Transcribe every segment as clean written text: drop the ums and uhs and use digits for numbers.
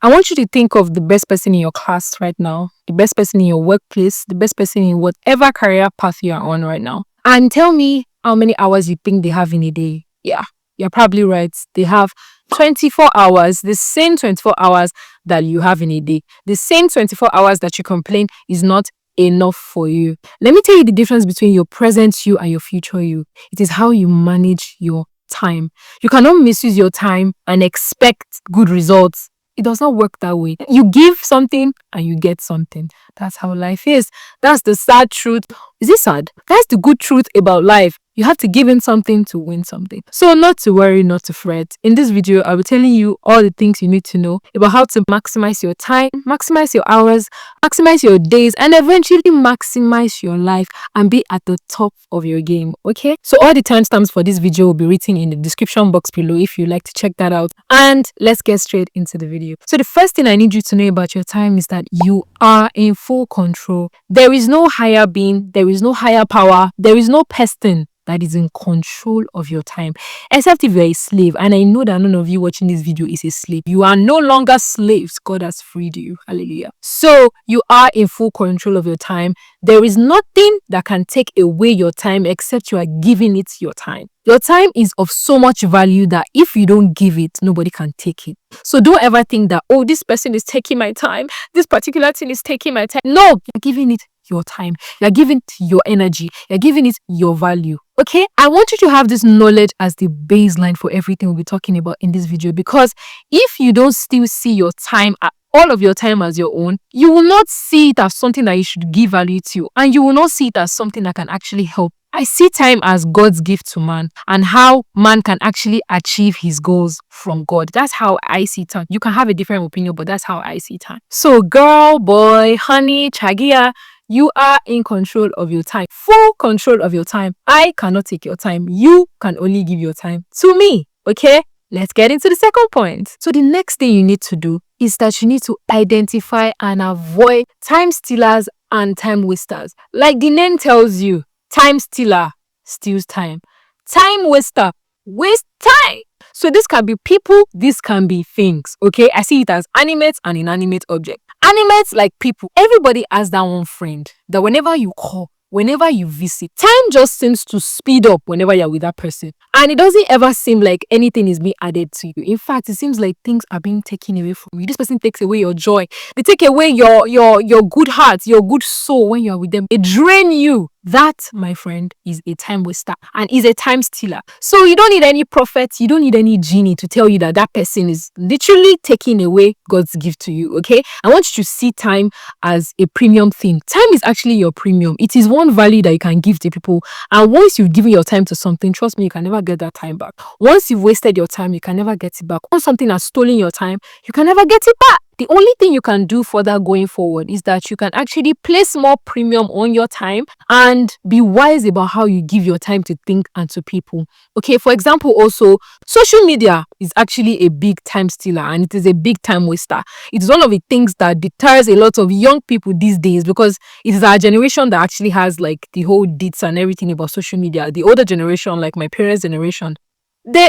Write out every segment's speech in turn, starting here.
I want you to think of the best person in your class right now, the best person in your workplace, the best person in whatever career path you are on right now. And tell me how many hours you think they have in a day. Yeah, you're probably right. They have 24 hours, the same 24 hours that you have in a day. The same 24 hours that you complain is not enough for you. Let me tell you the difference between your present you and your future you. It is how you manage your time. You cannot misuse your time and expect good results. It does not work that way. You give something and you get something. That's how life is. That's the sad truth. Is it sad? That's the good truth about life. You have to give in something to win something. So not to worry, not to fret. In this video, I'll be telling you all the things you need to know about how to maximize your time, maximize your hours, maximize your days, and eventually maximize your life and be at the top of your game. Okay? So all the timestamps for this video will be written in the description box below if you'd like to check that out. And let's get straight into the video. So the first thing I need you to know about your time is that you are in full control. There is no higher being, there is no higher power, there is no person that is in control of your time, except if you're a slave. And I know that none of you watching this video is a slave. You are no longer slaves. God has freed you. Hallelujah. So you are in full control of your time. There is nothing that can take away your time except you are giving it your time. Your time is of so much value that if you don't give it, nobody can take it. So don't ever think that, oh, this person is taking my time. This particular thing is taking my time. No, you're giving it your time. You're giving it your energy. You're giving it your value. Okay? I want you to have this knowledge as the baseline for everything we'll be talking about in this video, because if you don't still see your time, all of your time as your own, you will not see it as something that you should give value to, and you will not see it as something that can actually help. I see time as God's gift to man and how man can actually achieve his goals from God. That's how I see time. You can have a different opinion, but that's how I see time. So girl, boy, honey, chagia, you are in control of your time. Full control of your time. I cannot take your time. You can only give your time to me. Okay? Let's get into the second point. So the next thing you need to do is that you need to identify and avoid time stealers and time wasters. Like the name tells you, time stealer steals time. Time waster waste time. So this can be people, this can be things. Okay, I see it as animate and inanimate object. Animates like people. Everybody has that one friend that whenever you call, whenever you visit, time just seems to speed up whenever you're with that person. And it doesn't ever seem like anything is being added to you. In fact, it seems like things are being taken away from you. This person takes away your joy. They take away your good heart, your good soul when you're with them. They drain you. That, my friend, is a time waster and is a time stealer. So you don't need any prophet, you don't need any genie to tell you that that person is literally taking away God's gift to you, okay? I want you to see time as a premium thing. Time is actually your premium. It is one value that you can give to people. And once you've given your time to something, trust me, you can never get that time back. Once you've wasted your time, you can never get it back. Once something has stolen your time, you can never get it back. The only thing you can do further going forward is that you can actually place more premium on your time and be wise about how you give your time to think and to people. Okay, for example, also, social media is actually a big time stealer and it is a big time waster. It is one of the things that deters a lot of young people these days because it is our generation that actually has like the whole deets and everything about social media. The older generation, like my parents' generation,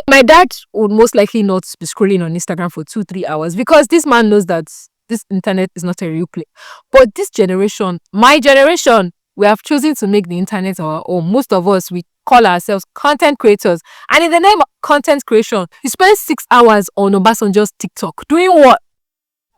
my dad would most likely not be scrolling on Instagram for 2-3 hours because this man knows that this internet is not a real place. But this generation, my generation, we have chosen to make the internet our own. Most of us, we call ourselves content creators. And in the name of content creation, you spend 6 hours on Obasanjo's TikTok. Doing what?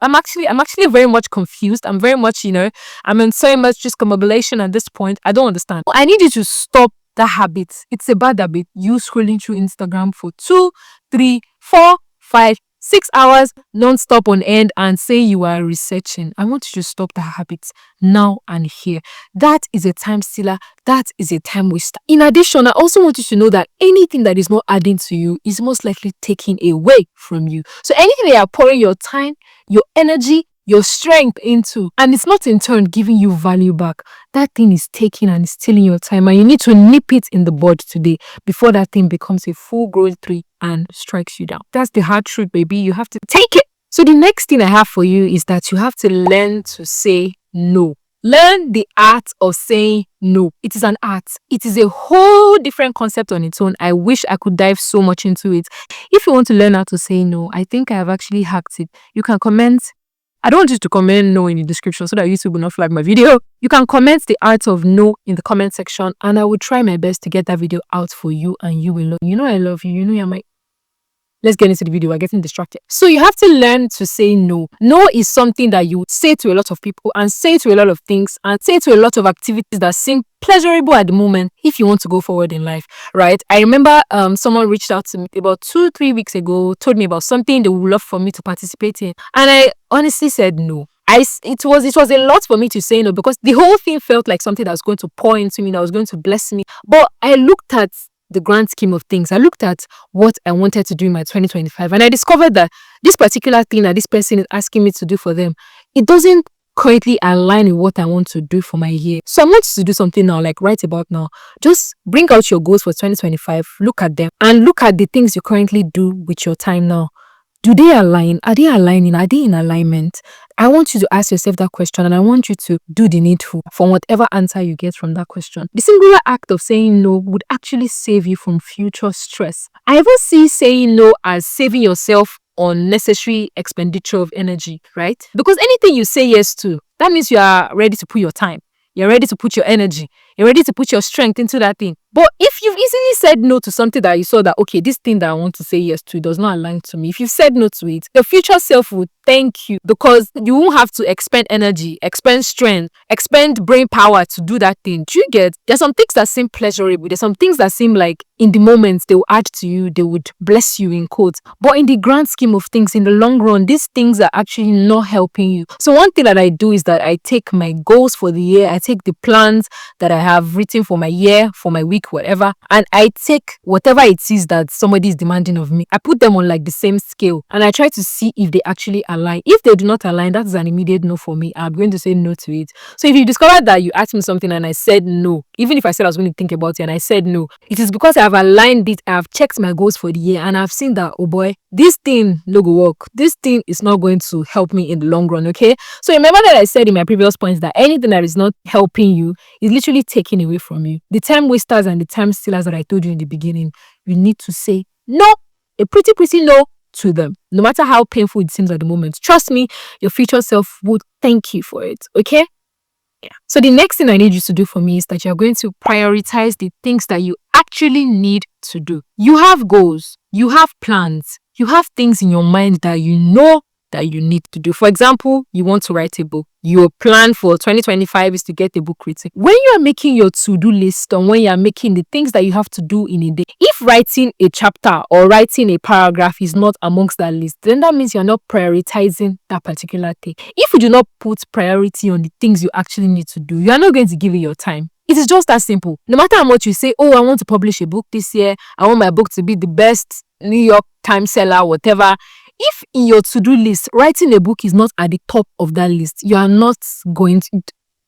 I'm actually very much confused. I'm very much, I'm in so much discombobulation at this point. I don't understand. I need you to stop that habit. It's a bad habit. You scrolling through Instagram for 2, 3, 4, 5, 6 hours non-stop on end and say you are researching. I want you to stop that habit now and here. That is a time stealer. That is a time waster. In addition, I also want you to know that anything that is not adding to you is most likely taken away from you. So anything that you are pouring your time, your energy, your strength into, and it's not in turn giving you value back, that thing is taking and is stealing your time, and you need to nip it in the bud today before that thing becomes a full-grown tree and strikes you down. That's the hard truth, baby. You have to take it. So the next thing I have for you is that you have to learn to say no. Learn the art of saying no. It is an art. It is a whole different concept on its own. I wish I could dive so much into it. If you want to learn how to say no, I think I have actually hacked it. You can comment. I don't want you to comment no in the description so that YouTube will not flag my video. You can comment the art of no in the comment section, and I will try my best to get that video out for you, and you will love. You know I love you. You know you're my. Let's get into the video. We're getting distracted. So you have to learn to say no. No is something that you say to a lot of people and say to a lot of things and say to a lot of activities that seem pleasurable at the moment if you want to go forward in life, right? I remember someone reached out to me about 2-3 weeks ago, told me about something they would love for me to participate in, and I honestly said no. It was a lot for me to say no, because the whole thing felt like something that was going to pour into me, that was going to bless me. But I looked at the grand scheme of things. I looked at what I wanted to do in my 2025, and I discovered that this particular thing that this person is asking me to do for them, it doesn't currently align with what I want to do for my year. So I want to do something now, like right about now. Just bring out your goals for 2025, look at them, and look at the things you currently do with your time now. Do they align? Are they aligning? Are they in alignment? I want you to ask yourself that question, and I want you to do the needful from whatever answer you get from that question. The singular act of saying no would actually save you from future stress. I even see saying no as saving yourself unnecessary expenditure of energy, right? Because anything you say yes to, that means you are ready to put your time. You're ready to put your energy. You're ready to put your strength into that thing. But if you've easily said no to something that you saw that, okay, this thing that I want to say yes to does not align to me, if you've said no to it, your future self would thank you, because you won't have to expend energy, expend strength, expend brain power to do that thing. Do you get? There's some things that seem pleasurable. There's some things that seem like in the moment they will add to you, they would bless you in quotes. But in the grand scheme of things, in the long run, these things are actually not helping you. So one thing that I do is that I take my goals for the year, I take the plans that I have written for my year, for my week, whatever, and I take whatever it is that somebody is demanding of me. I put them on like the same scale, and I try to see if they actually align. If they do not align, that's an immediate no for me. I'm going to say no to it. So if you discover that you asked me something and I said no, even if I said I was going to think about it and I said no, it is because I've aligned it, I've checked my goals for the year, and I've seen that, oh boy, this thing no go work. This thing is not going to help me in the long run, okay? So remember that I said in my previous points that anything that is not helping you is literally taken away from you. The time wasters and the time stealers that I told you in the beginning, you need to say no, a pretty no to them, no matter how painful it seems at the moment. Trust me, your future self would thank you for it, okay? Yeah. So the next thing I need you to do for me is that you're going to prioritize the things that you actually need to do. You have goals, you have plans, you have things in your mind that you know that you need to do. For example, you want to write a book. Your plan for 2025 is to get a book written. When you are making your to-do list, or when you are making the things that you have to do in a day, if writing a chapter or writing a paragraph is not amongst that list, then that means you're not prioritizing that particular thing. If you do not put priority on the things you actually need to do, you are not going to give it your time. It is just that simple. No matter how much you say, oh, I want to publish a book this year, I want my book to be the best New York Times seller, whatever. If in your to-do list, writing a book is not at the top of that list, you are not going to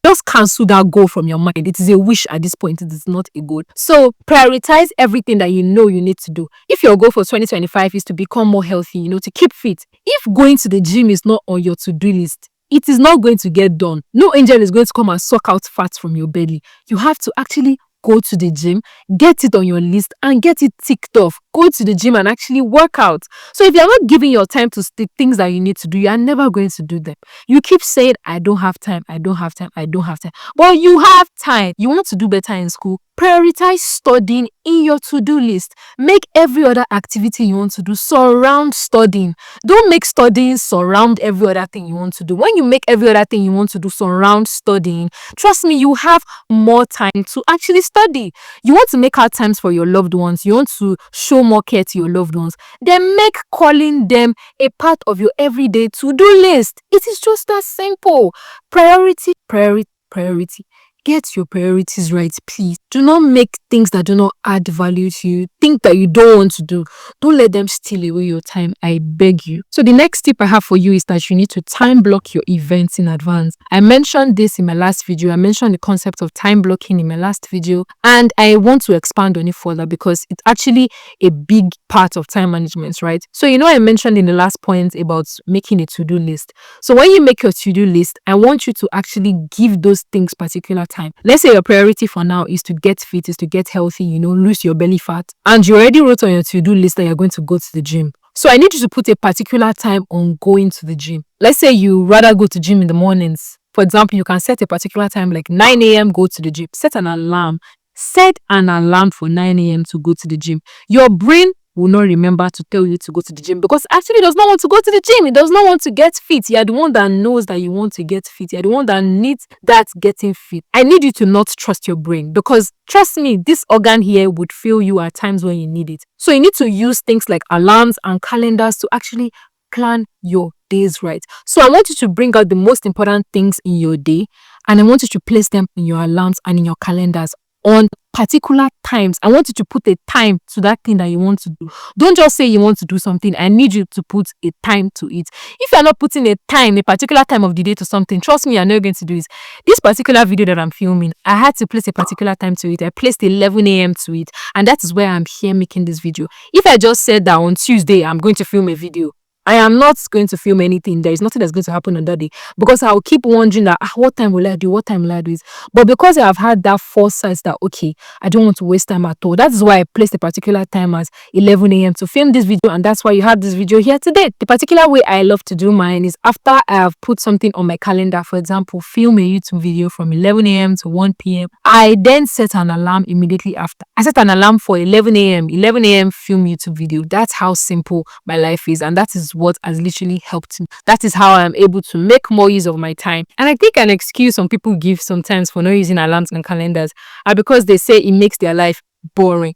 just cancel that goal from your mind. It is a wish at this point. It is not a goal. So prioritize everything that you know you need to do. If your goal for 2025 is to become more healthy, to keep fit, if going to the gym is not on your to-do list, it is not going to get done. No angel is going to come and suck out fat from your belly. You have to actually go to the gym, get it on your list, and get it ticked off. Go to the gym and actually work out. So if you're not giving your time to the things that you need to do, you are never going to do them. You keep saying, I don't have time, I don't have time, I don't have time. But you have time. You want to do better in school. Prioritize studying in your to-do list. Make every other activity you want to do surround studying. Don't make studying surround every other thing you want to do. When you make every other thing you want to do surround studying, trust me, you have more time to actually study. You want to make out times for your loved ones. You want to show more care to your loved ones. Then make calling them a part of your everyday to-do list. It is just that simple. Priority, priority, priority. get your priorities right, please. Do not make things that do not add value to you, think that you don't want to do. Don't let them steal away your time. I beg you. So the next tip I have for you is that you need to time block your events in advance. I mentioned this in my last video. I mentioned the concept of time blocking in my last video, and I want to expand on it further because it's actually a big part of time management, right? So I mentioned in the last point about making a to-do list. So when you make your to-do list, I want you to actually give those things particular time. Let's say your priority for now is to get fit, is to get healthy, lose your belly fat, and you already wrote on your to-do list that you're going to go to the gym. So I need you to put a particular time on going to the gym. Let's say you rather go to gym in the mornings. For example, you can set a particular time like 9 a.m. go to the gym. Set an alarm. Set an alarm for 9 a.m. to go to the gym. Your brain will not remember to tell you to go to the gym because actually it does not want to go to the gym. It does not want to get fit. You're the one that knows that you want to get fit. You're the one that needs that getting fit. I need you to not trust your brain because trust me, this organ here would fail you at times when you need it. So you need to use things like alarms and calendars to actually plan your days right. So I want you to bring out the most important things in your day and I want you to place them in your alarms and in your calendars on particular times. I want you to put a time to that thing that you want to do. Don't just say you want to do something. I need you to put a time to it. If you're not putting a particular time of the day to something, trust me, you're not going to do it. This particular video that I'm filming, I had to place a particular time to it. I placed 11 a.m. to it, and that is where I'm here making this video. If I just said that on Tuesday I'm going to film a video, I am not going to film anything. There is nothing that's going to happen on that day because I'll keep wondering that what time will I do? What time will I do it? But because I have had that foresight that okay, I don't want to waste time at all. That is why I placed a particular time as 11 a.m. to film this video, and that's why you have this video here today. The particular way I love to do mine is after I have put something on my calendar, for example, film a YouTube video from 11 a.m. to 1 p.m. I then set an alarm immediately after. I set an alarm for 11 a.m. 11 a.m. film YouTube video. That's how simple my life is, and that is what has literally helped me. That is how I'm able to make more use of my time. And I think an excuse some people give sometimes for not using alarms and calendars are because they say it makes their life boring.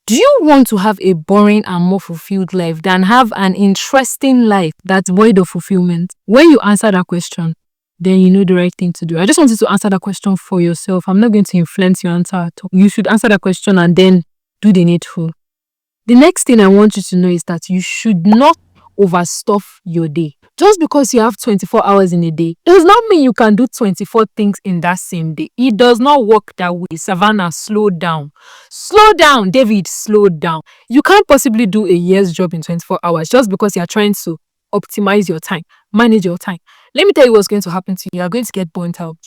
Do you want to have a boring and more fulfilled life than have an interesting life that's void of fulfillment? When you answer that question, then you know the right thing to do. I just want you to answer that question for yourself. I'm not going to influence your answer at all. You should answer that question and then do the needful. The next thing I want you to know is that you should not overstuff your day. Just because you have 24 hours in a day does not mean you can do 24 things in that same day. It does not work that way. Savannah, slow down. Slow down, David, slow down. You can't possibly do a year's job in 24 hours just because you're trying to optimize your time, manage your time. Let me tell you what's going to happen to you. You're going to get burnt out.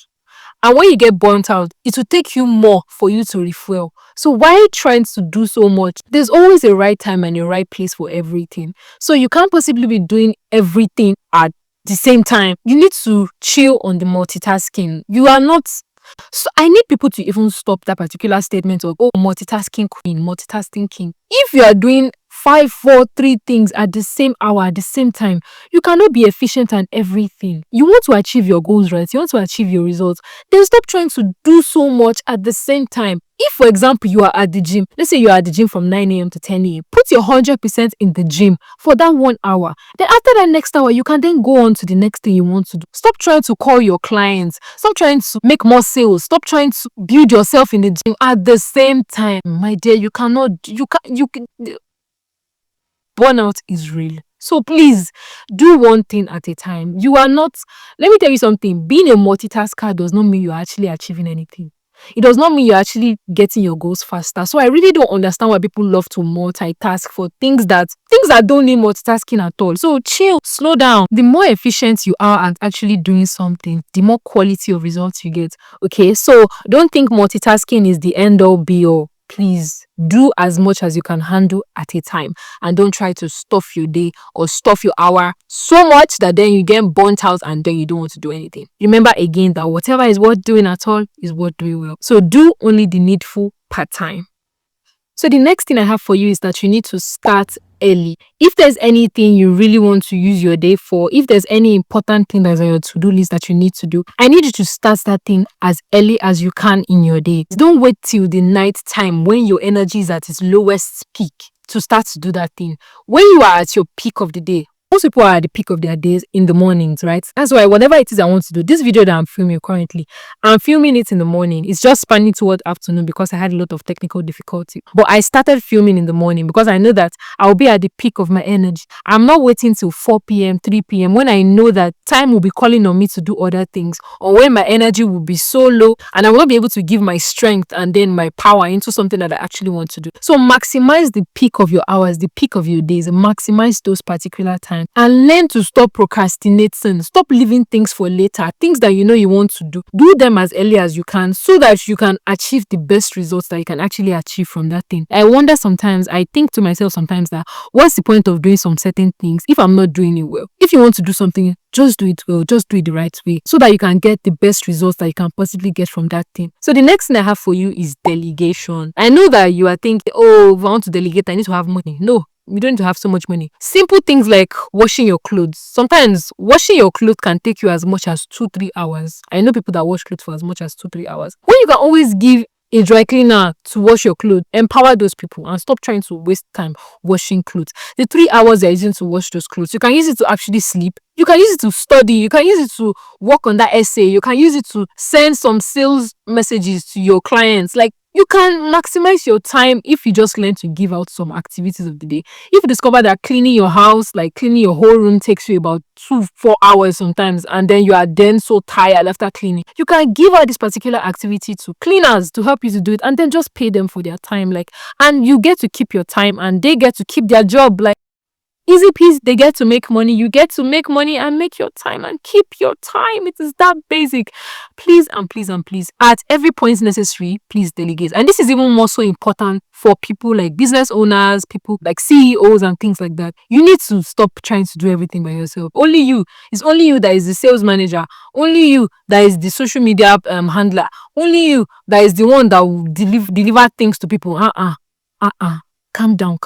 And when you get burnt out, it will take you more for you to refuel. So why trying to do so much? There's always a right time and a right place for everything. So you can't possibly be doing everything at the same time. You need to chill on the multitasking. You are not... So I need people to even stop that particular statement of, oh, multitasking queen, multitasking king. If you are doing 5, 4, 3 things at the same hour, at the same time, you cannot be efficient at everything. You want to achieve your goals, right? You want to achieve your results. Then stop trying to do so much at the same time. If, for example, you are at the gym, let's say you are at the gym from 9 a.m. to 10 a.m., put your 100% in the gym for that 1 hour. Then after that next hour, you can then go on to the next thing you want to do. Stop trying to call your clients. Stop trying to make more sales. Stop trying to build yourself in the gym at the same time. My dear, you can burnout is real. So please do one thing at a time. You are not, let me tell you something, being a multitasker does not mean you're actually achieving anything. It does not mean you're actually getting your goals faster. So I really don't understand why people love to multitask for things that don't need multitasking at all. So chill, slow down. The more efficient you are at actually doing something, the more quality of results you get. Okay, so don't think multitasking is the end all be all. Please do as much as you can handle at a time and don't try to stuff your day or stuff your hour so much that then you get burnt out and then you don't want to do anything. Remember again that whatever is worth doing at all is worth doing well. So do only the needful part time. So the next thing I have for you is that you need to start early. If there's anything you really want to use your day for, if there's any important thing that's on your to-do list that you need to do, I need you to start that thing as early as you can in your day. Don't wait till the night time when your energy is at its lowest peak to start to do that thing. When you are at your peak of the day, Most people are at the peak of their days in the mornings, right? That's why whatever it is I want to do, this video that I'm filming currently, I'm filming it in the morning. It's just spanning toward afternoon because I had a lot of technical difficulty. But I started filming in the morning because I know that I'll be at the peak of my energy. I'm not waiting till 4 p.m., 3 p.m. when I know that time will be calling on me to do other things, or when my energy will be so low and I will not be able to give my strength and then my power into something that I actually want to do. So maximize the peak of your hours, the peak of your days, maximize those particular times, and learn to stop procrastinating. Stop leaving things for later. Things that you know you want to do them as early as you can so that you can achieve the best results that you can actually achieve from that thing. I wonder sometimes, I think to myself sometimes that what's the point of doing some certain things if I'm not doing it well? If you want to do something, just do it well, just do it the right way so that you can get the best results that you can possibly get from that thing. So the next thing I have for you is delegation. I know that you are thinking, oh, if I want to delegate, I need to have money. No, you don't need to have so much money. Simple things like washing your clothes. Sometimes washing your clothes can take you as much as 2-3 hours. I know people that wash clothes for as much as 2-3 hours. When you can always give a dry cleaner to wash your clothes, empower those people and stop trying to waste time washing clothes. The 3 hours you're using to wash those clothes, you can use it to actually sleep. You can use it to study. You can use it to work on that essay. You can use it to send some sales messages to your clients. Like, you can maximize your time if you just learn to give out some activities of the day. If you discover that cleaning your house, like cleaning your whole room, takes you about 2-4 hours sometimes, and then you are then so tired after cleaning, you can give out this particular activity to cleaners to help you to do it, and then just pay them for their time. Like, and you get to keep your time and they get to keep their job. Like, easy peasy, they get to make money, you get to make money and make your time and keep your time. It is that basic. Please and please and please, at every point necessary, please delegate. And this is even more so important for people like business owners, people like CEOs and things like that. You need to stop trying to do everything by yourself. Only you. It's only you that is the sales manager. Only you that is the social media handler. Only you that is the one that will deliver things to people. Calm down.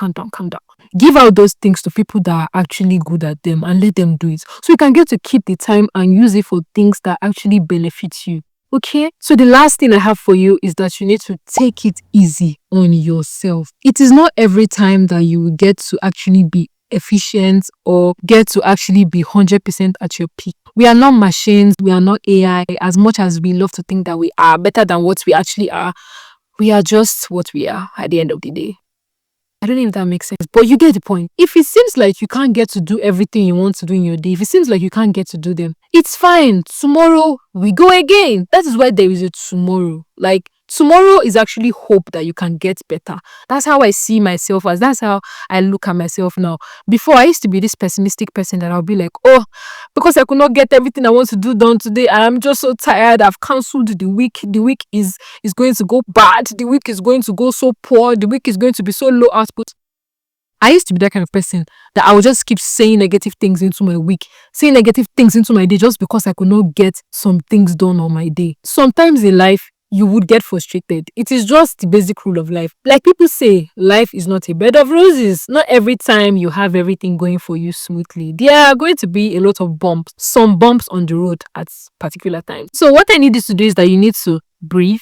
Give out those things to people that are actually good at them and let them do it. So you can get to keep the time and use it for things that actually benefit you. Okay? So the last thing I have for you is that you need to take it easy on yourself. It is not every time that you will get to actually be efficient or get to actually be 100% at your peak. We are not machines. We are not AI. As much as we love to think that we are better than what we actually are, we are just what we are at the end of the day. I don't know if that makes sense, but you get the point. If it seems like you can't get to do everything you want to do in your day, if it seems like you can't get to do them, it's fine. Tomorrow, we go again. That is why there is a tomorrow. Like, tomorrow is actually hope that you can get better. That's how I see myself as. That's how I look at myself now. Before, I used to be this pessimistic person that I'll be like, oh, because I could not get everything I want to do done today, I'm just so tired. I've cancelled the week. The week is going to go bad. The week is going to go so poor. The week is going to be so low output. I used to be that kind of person that I would just keep saying negative things into my week, saying negative things into my day just because I could not get some things done on my day. Sometimes in life, you would get frustrated. It is just the basic rule of life. Like people say, life is not a bed of roses. Not every time you have everything going for you smoothly. There are going to be a lot of bumps, some bumps on the road at particular times. So what I need you to do is that you need to breathe,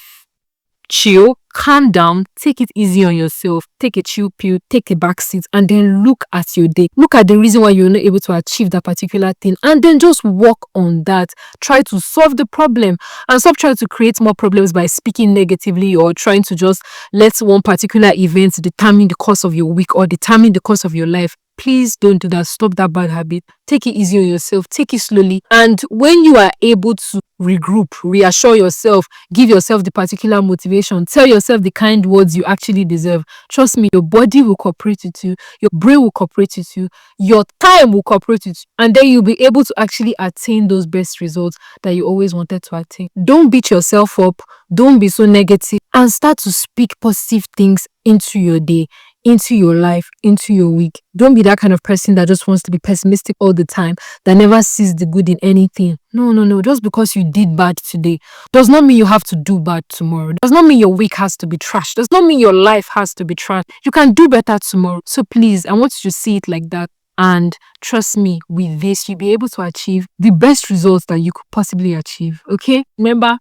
chill, calm down, take it easy on yourself, take a chill pill, take a back seat, and then look at your day. Look at the reason why you're not able to achieve that particular thing, and then just work on that. Try to solve the problem and stop trying to create more problems by speaking negatively or trying to just let one particular event determine the course of your week or determine the course of your life. Please don't do that. Stop that bad habit. Take it easy on yourself. Take it slowly. And when you are able to regroup, reassure yourself, give yourself the particular motivation, tell yourself the kind words you actually deserve. Trust me, your body will cooperate with you. Your brain will cooperate with you. Your time will cooperate with you. And then you'll be able to actually attain those best results that you always wanted to attain. Don't beat yourself up. Don't be so negative. And start to speak positive things into your day, into your life, into your week. Don't be that kind of person that just wants to be pessimistic all the time, that never sees the good in anything. No. Just because you did bad today does not mean you have to do bad tomorrow. Does not mean your week has to be trash. Does not mean your life has to be trash. You can do better tomorrow. So please, I want you to see it like that. And trust me, with this, you'll be able to achieve the best results that you could possibly achieve. Okay? Remember,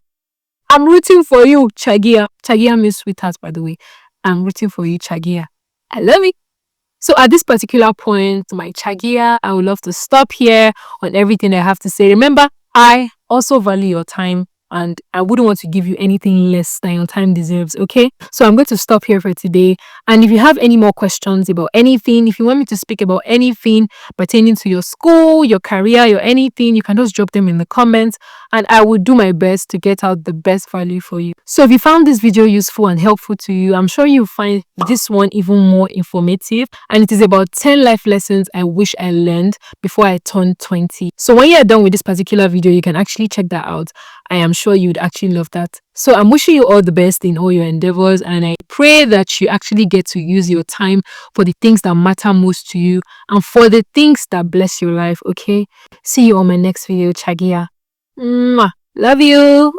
I'm rooting for you, Chagia. Chagia means sweetheart, by the way. I'm rooting for you, Chagia. I love you. So at this particular point, my Chagia, I would love to stop here on everything I have to say. Remember, I also value your time and I wouldn't want to give you anything less than your time deserves, okay? So I'm going to stop here for today. And if you have any more questions about anything, if you want me to speak about anything pertaining to your school, your career, your anything, you can just drop them in the comments and I will do my best to get out the best value for you. So if you found this video useful and helpful to you, I'm sure you'll find this one even more informative. And it is about 10 life lessons I wish I learned before I turned 20. So when you're done with this particular video, you can actually check that out. I am sure you'd actually love that. So I'm wishing you all the best in all your endeavors and I pray that you actually get to use your time for the things that matter most to you and for the things that bless your life, okay? See you on my next video, Chagia. Mwah. Love you.